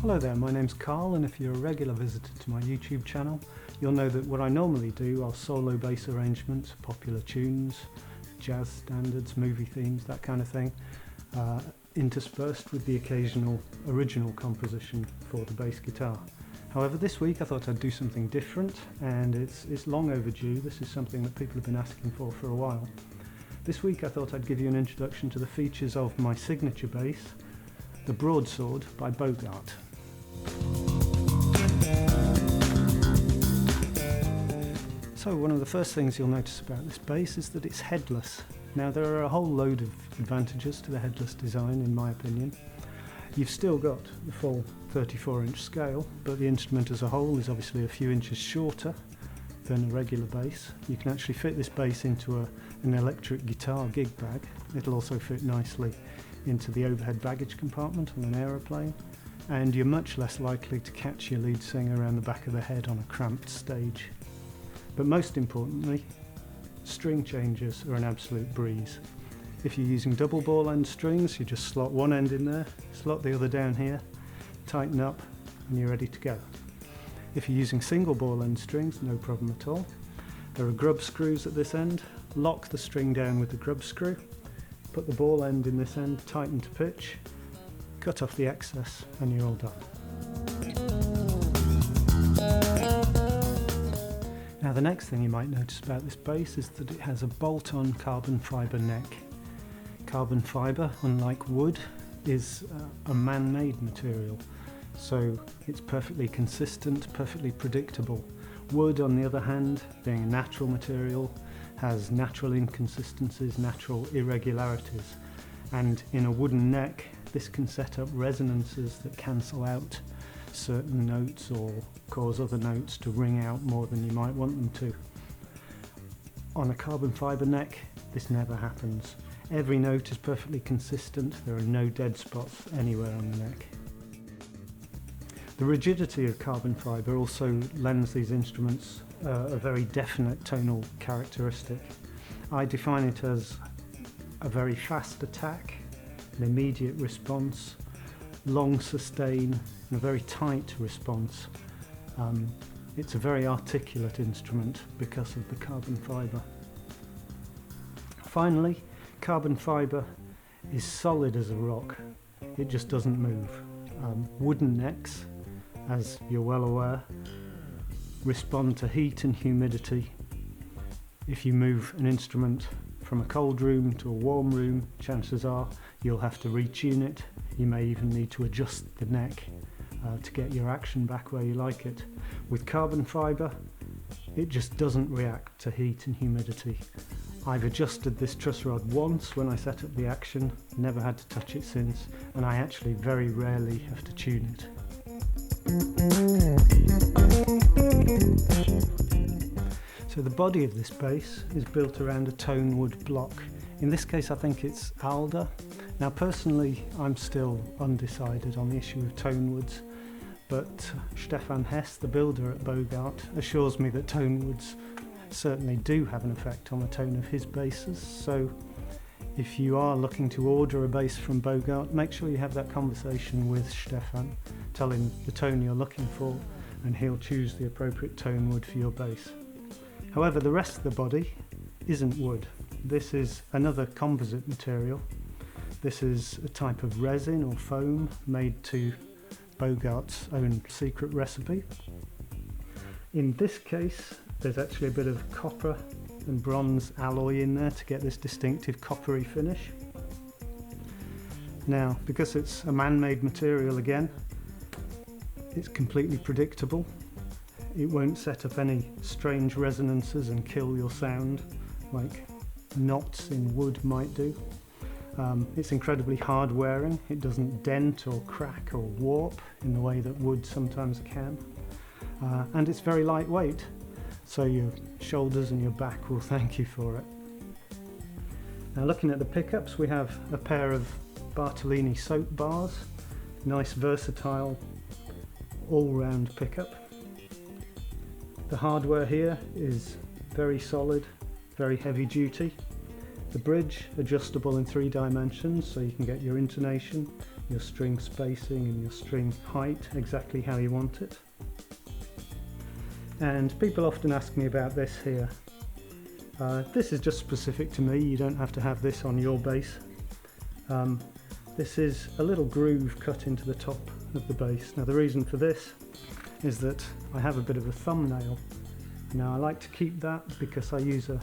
Hello there, my name's Karl, and if you're a regular visitor to my YouTube channel, you'll know that what I normally do are solo bass arrangements, popular tunes, jazz standards, movie themes, that kind of thing, interspersed with the occasional original composition for the bass guitar. However, this week I thought I'd do something different, and it's long overdue. This is something that people have been asking for a while. This week I thought I'd give you an introduction to the features of my signature bass, the Broadsword by Bogart. So one of the first things you'll notice about this bass is that it's headless. Now there are a whole load of advantages to the headless design in my opinion. You've still got the full 34-inch scale, but the instrument as a whole is obviously a few inches shorter than a regular bass. You can actually fit this bass into an electric guitar gig bag. It'll also fit nicely into the overhead baggage compartment on an aeroplane, and you're much less likely to catch your lead singer around the back of the head on a cramped stage. But most importantly, string changes are an absolute breeze. If you're using double ball end strings, you just slot one end in there, slot the other down here, tighten up, and you're ready to go. If you're using single ball end strings, no problem at all. There are grub screws at this end. Lock the string down with the grub screw, put the ball end in this end, tighten to pitch, cut off the excess, and you're all done. Now the next thing you might notice about this bass is that it has a bolt-on carbon fibre neck. Carbon fibre, unlike wood, is a man-made material, so it's perfectly consistent, perfectly predictable. Wood, on the other hand, being a natural material, has natural inconsistencies, natural irregularities, and in a wooden neck this can set up resonances that cancel out certain notes or cause other notes to ring out more than you might want them to. On a carbon fibre neck this never happens. Every note is perfectly consistent, there are no dead spots anywhere on the neck. The rigidity of carbon fibre also lends these instruments a very definite tonal characteristic. I define it as a very fast attack, an immediate response, long sustain, and a very tight response. It's a very articulate instrument because of the carbon fibre. Finally, carbon fibre is solid as a rock. It just doesn't move. Wooden necks, as you're well aware, respond to heat and humidity. If you move an instrument from a cold room to a warm room, chances are you'll have to retune it. You may even need to adjust the neck to get your action back where you like it. With carbon fibre, it just doesn't react to heat and humidity. I've adjusted this truss rod once when I set up the action, never had to touch it since, and I actually very rarely have to tune it. So the body of this bass is built around a tone wood block. In this case I think it's alder. Now personally I'm still undecided on the issue of tone woods, but Stefan Hess, the builder at Bogart, assures me that tone woods certainly do have an effect on the tone of his basses. So if you are looking to order a bass from Bogart, make sure you have that conversation with Stefan. Tell him the tone you're looking for and he'll choose the appropriate tone wood for your bass. However, the rest of the body isn't wood. This is another composite material. This is a type of resin or foam made to Bogart's own secret recipe. In this case, there's actually a bit of copper and bronze alloy in there to get this distinctive coppery finish. Now, because it's a man-made material again, it's completely predictable. It won't set up any strange resonances and kill your sound like knots in wood might do. It's incredibly hard wearing. It doesn't dent or crack or warp in the way that wood sometimes can. And it's very lightweight, so your shoulders and your back will thank you for it. Now looking at the pickups, we have a pair of Bartolini soap bars, nice versatile all-round pickup. The hardware here is very solid, very heavy duty. The bridge adjustable in 3 dimensions, so you can get your intonation, your string spacing and your string height exactly how you want it. And people often ask me about this here. This is just specific to me, you don't have to have this on your bass. This is a little groove cut into the top of the bass. Now the reason for this is that I have a bit of a thumbnail. Now I like to keep that because I use a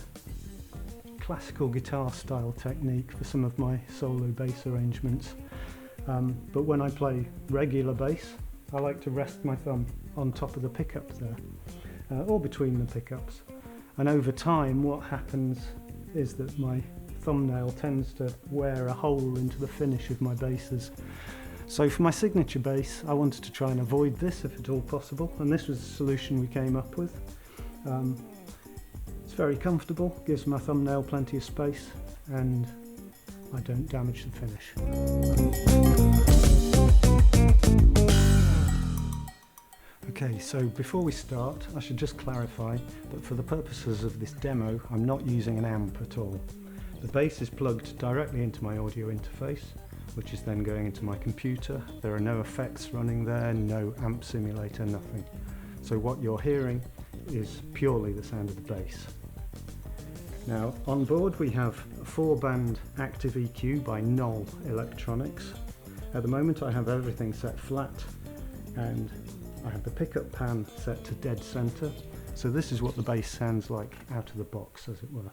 classical guitar style technique for some of my solo bass arrangements. But when I play regular bass, I like to rest my thumb on top of the pickup there, or between the pickups. And over time what happens is that my thumbnail tends to wear a hole into the finish of my basses. So for my signature bass I wanted to try and avoid this if at all possible, and this was the solution we came up with. It's very comfortable, gives my thumbnail plenty of space, and I don't damage the finish. Okay, so before we start I should just clarify that for the purposes of this demo I'm not using an amp at all. The bass is plugged directly into my audio interface, which is then going into my computer. There are no effects running there, no amp simulator, nothing. So what you're hearing is purely the sound of the bass. Now on board we have a 4-band active EQ by Knoll Electronics. At the moment I have everything set flat, and I have the pickup pan set to dead center. So this is what the bass sounds like out of the box, as it were.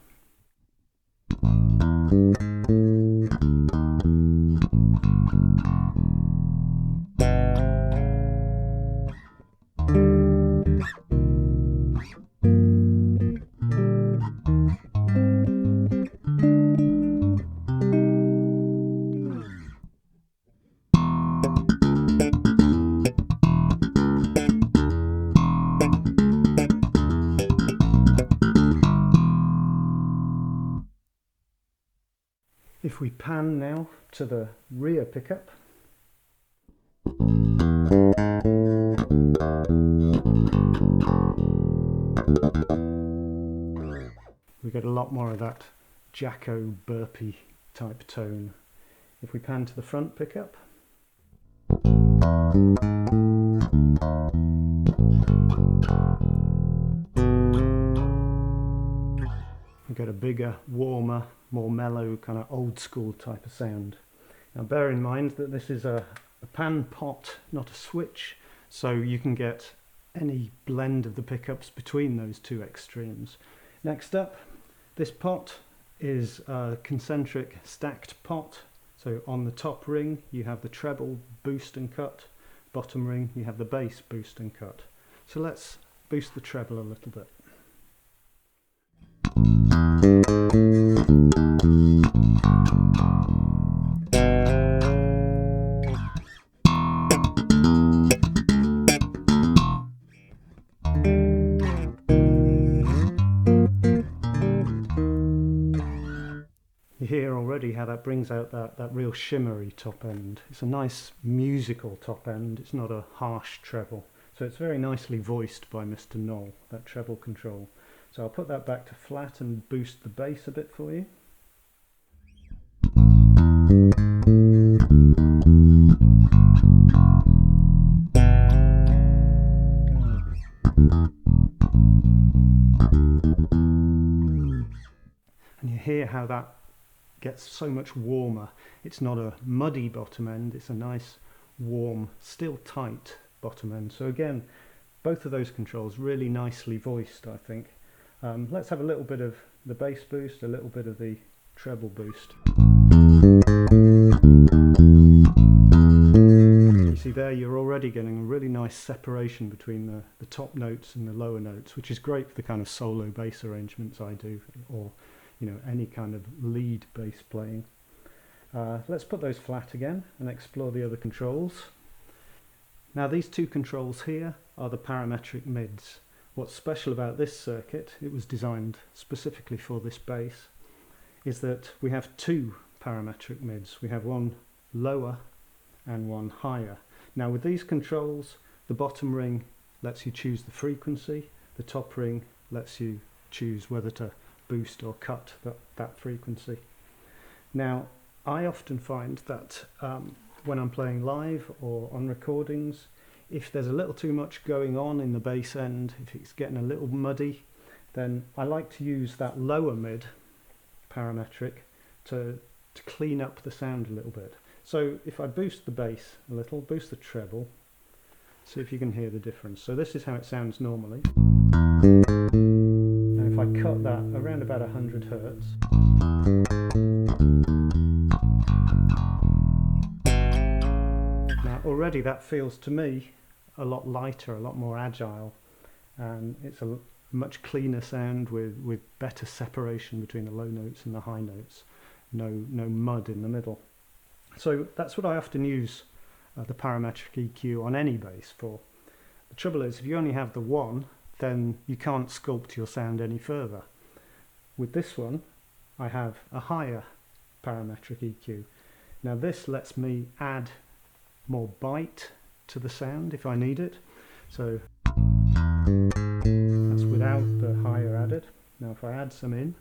If we pan now to the rear pickup, we get a lot more of that Jacko burpy type tone. If we pan to the front pickup, we get a bigger, warmer, more mellow, kind of old school type of sound. Now bear in mind that this is a pan pot, not a switch, so you can get any blend of the pickups between those two extremes. Next up, this pot is a concentric stacked pot. So on the top ring you have the treble boost and cut, bottom ring you have the bass boost and cut. So let's boost the treble a little bit. You hear already how that brings out that real shimmery top end. It's a nice musical top end, it's not a harsh treble. So it's very nicely voiced by Mr. Knoll, that treble control. So I'll put that back to flat and boost the bass a bit for you. And you hear how that gets so much warmer. It's not a muddy bottom end, it's a nice, warm, still tight bottom end. So again, both of those controls really nicely voiced, I think. Let's have a little bit of the bass boost, a little bit of the treble boost. You see there, you're already getting a really nice separation between the top notes and the lower notes, which is great for the kind of solo bass arrangements I do, or any kind of lead bass playing. Let's put those flat again and explore the other controls. Now these two controls here are the parametric mids. What's special about this circuit, it was designed specifically for this bass, is that we have two parametric mids. We have one lower and one higher. Now with these controls, the bottom ring lets you choose the frequency, the top ring lets you choose whether to boost or cut that frequency. Now I often find that when I'm playing live or on recordings, if there's a little too much going on in the bass end, if it's getting a little muddy, then I like to use that lower mid parametric to clean up the sound a little bit. So if I boost the bass a little, boost the treble, see if you can hear the difference. So this is how it sounds normally. And if I cut that around about 100 Hertz, now already that feels to me a lot lighter, a lot more agile, and it's a much cleaner sound with better separation between the low notes and the high notes. No mud in the middle. So that's what I often use the parametric EQ on any bass for. The trouble is, if you only have the one, then you can't sculpt your sound any further. With this one, I have a higher parametric EQ. Now this lets me add more bite to the sound if I need it. So that's without the higher added. Now if I add some in,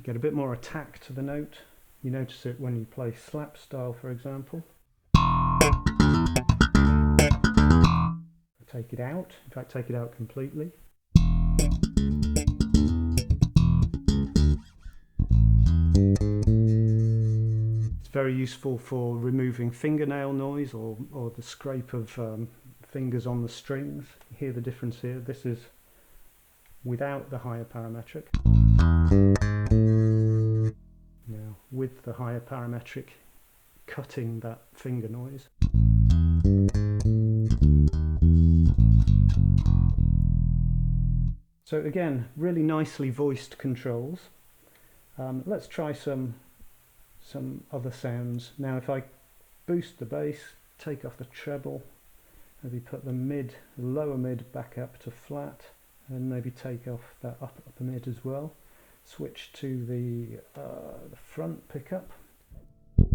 get a bit more attack to the note. You notice it when you play slap style, for example. Take it out, in fact take it out completely. It's very useful for removing fingernail noise or the scrape of fingers on the strings. You hear the difference here. This is without the higher parametric. Now with the higher parametric, cutting that finger noise. So again, really nicely voiced controls. Let's try some other sounds. Now if I boost the bass, take off the treble, maybe put the lower mid back up to flat, and maybe take off that upper mid as well. Switch to the front pickup. You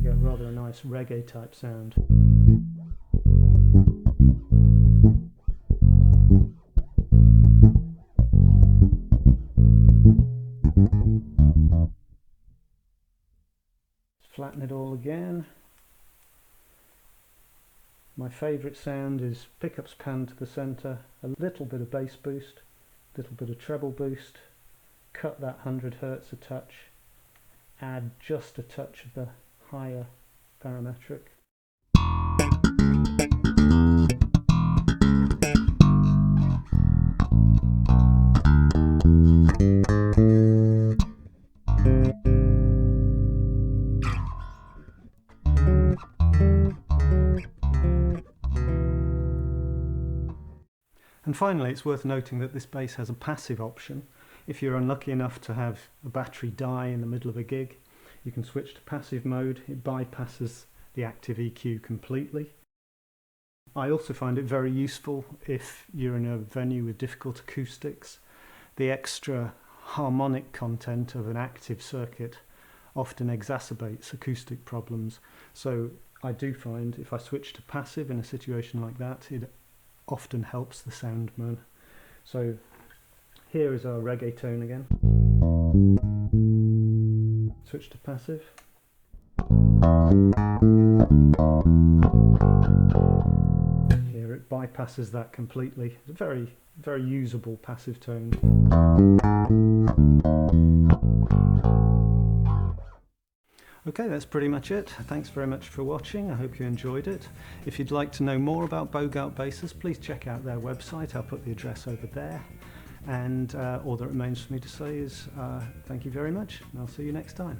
get rather a nice reggae type sound. Flatten it all again. My favourite sound is pickups pan to the centre, a little bit of bass boost, a little bit of treble boost, cut that 100 Hertz a touch, add just a touch of the higher parametric. And finally, it's worth noting that this bass has a passive option. If you're unlucky enough to have a battery die in the middle of a gig, you can switch to passive mode. It bypasses the active EQ completely. I also find it very useful if you're in a venue with difficult acoustics. The extra harmonic content of an active circuit often exacerbates acoustic problems. So I do find if I switch to passive in a situation like that, it often helps the sound man. So here is our reggae tone again. Switch to passive. Here it bypasses that completely. It's a very, very usable passive tone. Okay, that's pretty much it. Thanks very much for watching. I hope you enjoyed it. If you'd like to know more about Bogart basses, please check out their website. I'll put the address over there. And all that remains for me to say is thank you very much, and I'll see you next time.